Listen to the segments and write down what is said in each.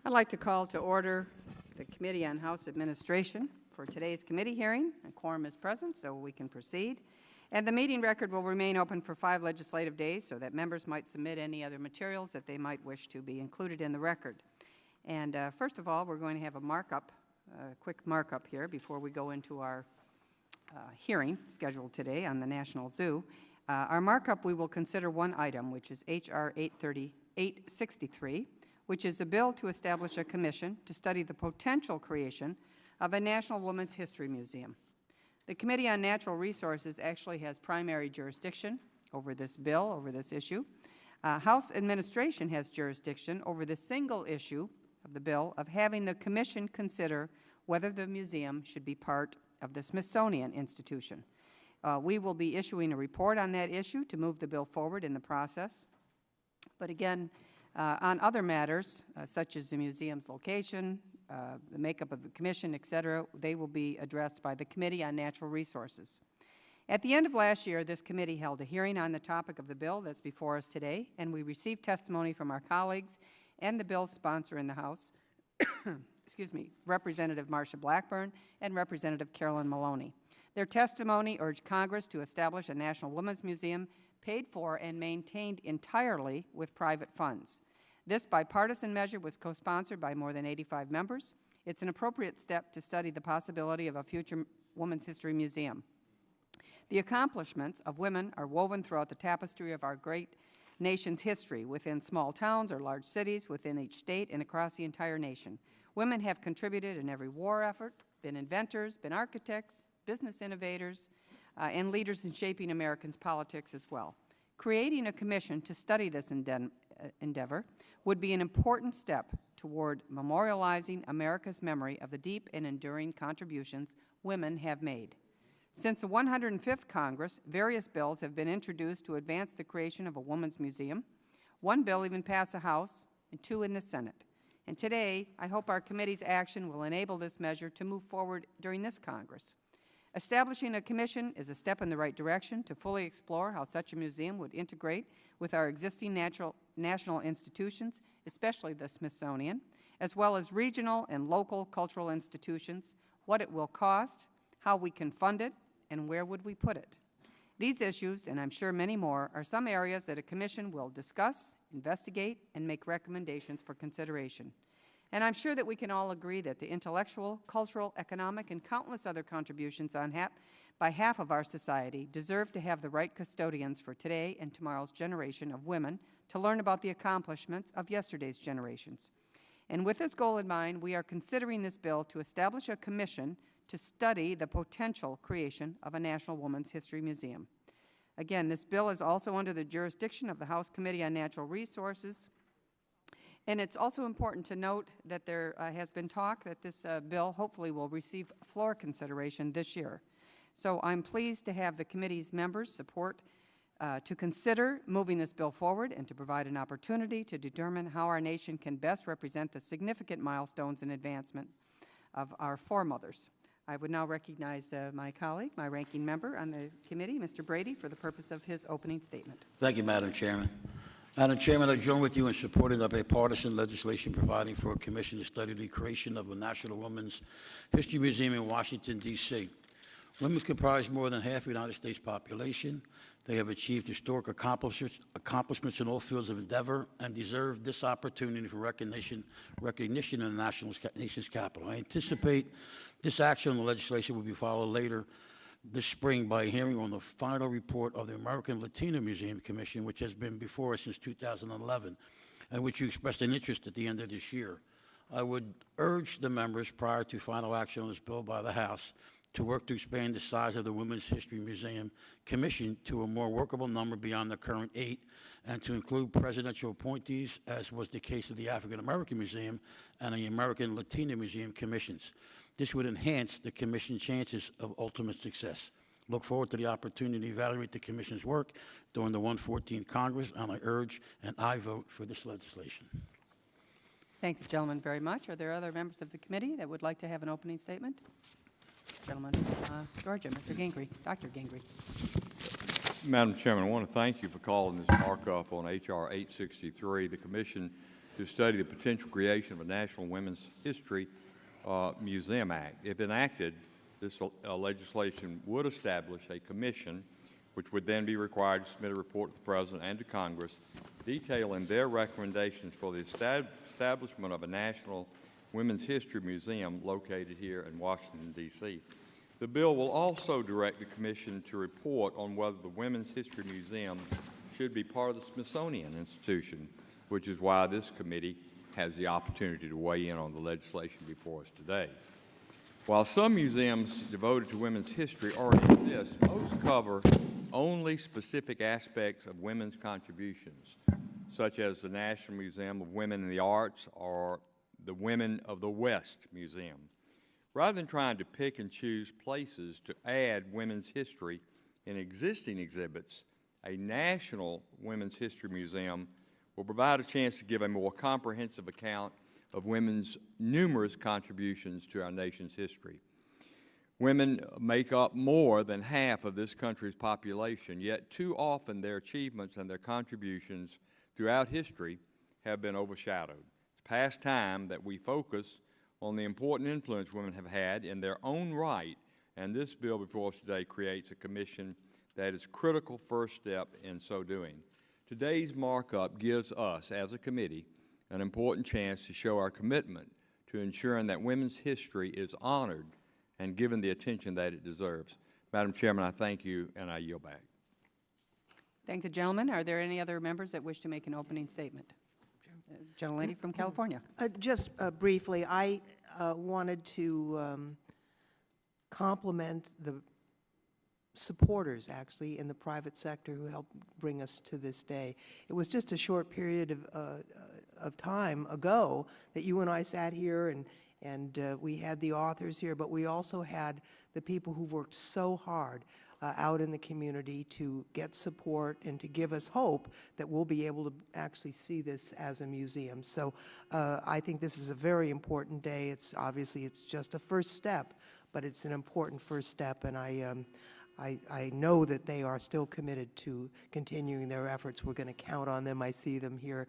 I'd like to call to order the Committee on House Administration for today's committee hearing. A quorum is present, so we can proceed. And the meeting record will remain open for 5 legislative days so that members might submit any other materials that they might wish to be included in the record. And first of all, we're going to have a quick markup here before we go into our hearing scheduled today on the National Zoo. Our markup, we will consider one item, which is H.R. 863, which is a bill to establish a commission to study the potential creation of a National Women's History Museum. The Committee on Natural Resources actually has primary jurisdiction over this bill, over this issue. House Administration has jurisdiction over the single issue of the bill of having the commission consider whether the museum should be part of the Smithsonian Institution. We will be issuing a report on that issue to move the bill forward in the process. But again, on other matters, such as the museum's location, the makeup of the commission, et cetera, they will be addressed by the Committee on Natural Resources. At the end of last year, this committee held a hearing on the topic of the bill that's before us today, and we received testimony from our colleagues and the bill's sponsor in the House, excuse me, Representative Marsha Blackburn and Representative Carolyn Maloney. Their testimony urged Congress to establish a National Women's Museum paid for and maintained entirely with private funds. This bipartisan measure was co-sponsored by more than 85 members. It's an appropriate step to study the possibility of a future Women's History Museum. The accomplishments of women are woven throughout the tapestry of our great nation's history, within small towns or large cities, within each state, and across the entire nation. Women have contributed in every war effort, been inventors, been architects, business innovators, and leaders in shaping Americans' politics as well. Creating a commission to study this endeavor would be an important step toward memorializing America's memory of the deep and enduring contributions women have made. Since the 105th Congress, various bills have been introduced to advance the creation of a women's museum. One bill even passed the House and 2 in the Senate. And today, I hope our committee's action will enable this measure to move forward during this Congress. Establishing a commission is a step in the right direction to fully explore how such a museum would integrate with our existing national institutions, especially the Smithsonian, as well as regional and local cultural institutions, what it will cost, how we can fund it, and where would we put it. These issues, and I'm sure many more, are some areas that a commission will discuss, investigate, and make recommendations for consideration. And I'm sure that we can all agree that the intellectual, cultural, economic, and countless other contributions by half of our society deserve to have the right custodians for today and tomorrow's generation of women to learn about the accomplishments of yesterday's generations. And with this goal in mind, we are considering this bill to establish a commission to study the potential creation of a National Women's History Museum. Again, this bill is also under the jurisdiction of the House Committee on Natural Resources. And it's also important to note that there has been talk that this bill hopefully will receive floor consideration this year. So I'm pleased to have the committee's members support to consider moving this bill forward and to provide an opportunity to determine how our nation can best represent the significant milestones and advancement of our foremothers. I would now recognize my colleague, my ranking member on the committee, Mr. Brady, for the purpose of his opening statement. Thank you, Madam Chairman. Madam Chairman, I join with you in supporting the bipartisan legislation providing for a commission to study the creation of a National Women's History Museum in Washington, D.C. Women comprise more than half of the United States population. They have achieved historic accomplishments in all fields of endeavor and deserve this opportunity for recognition in the nation's capital. I anticipate this action on the legislation will be followed later this spring by a hearing on the final report of the American Latino Museum Commission, which has been before us since 2011, and which you expressed an interest at the end of this year. I would urge the members, prior to final action on this bill by the House, to work to expand the size of the Women's History Museum Commission to a more workable number beyond the current 8, and to include presidential appointees, as was the case of the African American Museum and the American Latino Museum Commissions. This would enhance the Commission's chances of ultimate success. Look forward to the opportunity to evaluate the Commission's work during the 114th Congress, and I urge and I vote for this legislation. Thank you, gentlemen, very much. Are there other members of the committee that would like to have an opening statement? Gentleman, Georgia, Mr. Gingrey, Dr. Gingrey. Madam Chairman, I want to thank you for calling this markup on H.R. 863. The Commission to study the potential creation of a National Women's History Museum Act. If enacted, this legislation would establish a commission which would then be required to submit a report to the President and to Congress detailing their recommendations for the establishment of a National Women's History Museum located here in Washington, D.C. The bill will also direct the Commission to report on whether the Women's History Museum should be part of the Smithsonian Institution, which is why this committee has the opportunity to weigh in on the legislation before us today. While some museums devoted to women's history already exist, most cover only specific aspects of women's contributions, such as the National Museum of Women in the Arts or the Women of the West Museum. Rather than trying to pick and choose places to add women's history in existing exhibits, a National Women's History Museum will provide a chance to give a more comprehensive account of women's numerous contributions to our nation's history. Women make up more than half of this country's population, yet too often their achievements and their contributions throughout history have been overshadowed. It's past time that we focus on the important influence women have had in their own right, and this bill before us today creates a commission that is a critical first step in so doing. Today's markup gives us, as a committee, an important chance to show our commitment to ensuring that women's history is honored and given the attention that it deserves. Madam Chairman, I thank you, and I yield back. Thank the gentleman. Are there any other members that wish to make an opening statement? Gentlelady from California. Just briefly, I wanted to compliment the supporters, actually, in the private sector who helped bring us to this day. It was just a short period of time ago that you and I sat here and we had the authors here, but we also had the people who worked so hard out in the community to get support and to give us hope that we'll be able to actually see this as a museum. So I think this is a very important day. It's obviously it's just a first step, but it's an important first step, and I know that they are still committed to continuing their efforts. We're going to count on them. I see them here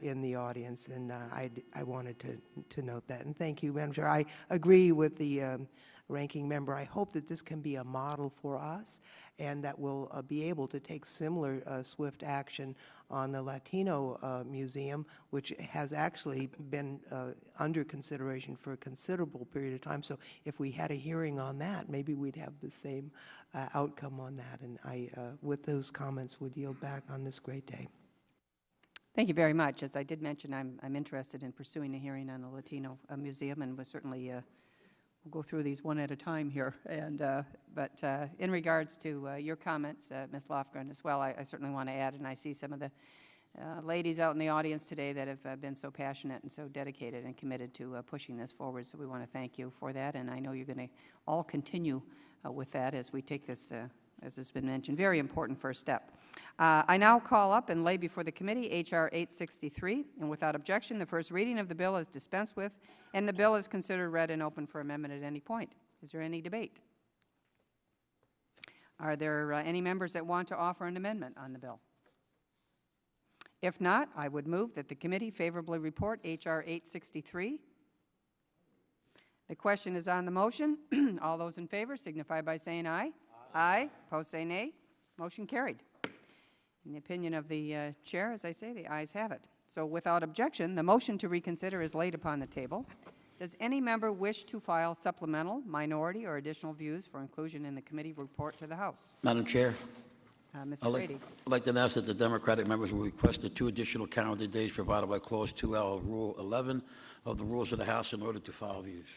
in the audience, and I wanted to note that. And thank you, Madam Chair. I agree with the ranking member. I hope that this can be a model for us and that we'll be able to take similar swift action on the Latino Museum, which has actually been under consideration for a considerable period of time. So if we had a hearing on that, maybe we'd have the same outcome on that. And I, with those comments, would yield back on this great day. Thank you very much. As I did mention, I'm interested in pursuing a hearing on the Latino Museum, and we'll certainly we'll go through these one at a time here. And but in regards to your comments, Ms. Lofgren, as well, I certainly want to add, and I see some of the ladies out in the audience today that have been so passionate and so dedicated and committed to pushing this forward. So we want to thank you for that, and I know you're going to all continue with that as we take this, as has been mentioned, very important first step. I now call up and lay before the committee H.R. 863, and without objection, the first reading of the bill is dispensed with, and the bill is considered read and open for amendment at any point. Is there any debate? Are there any members that want to offer an amendment on the bill? If not, I would move that the committee favorably report H.R. 863. The question is on the motion. All those in favor signify by saying aye. Aye. Opposed, say nay. Motion carried. In the opinion of the chair, as I say, the ayes have it. So without objection, the motion to reconsider is laid upon the table. Does any member wish to file supplemental, minority, or additional views for inclusion in the committee report to the House? Madam Chair, Mr. Brady. I'd like to ask that the Democratic members will request the 2 additional calendar days provided by Clause 2L of Rule 11 of the Rules of the House in order to file views.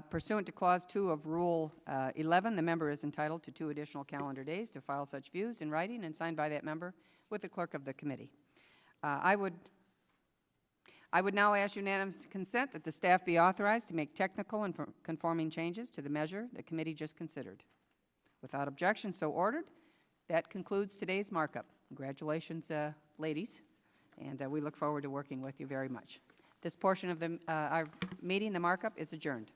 Pursuant to Clause 2 of Rule 11, the member is entitled to 2 additional calendar days to file such views in writing and signed by that member with the clerk of the committee. I would now ask unanimous consent that the staff be authorized to make technical and conforming changes to the measure the committee just considered. Without objection, so ordered. That concludes today's markup. Congratulations, ladies, and we look forward to working with you very much. This portion of our meeting, the markup, is adjourned.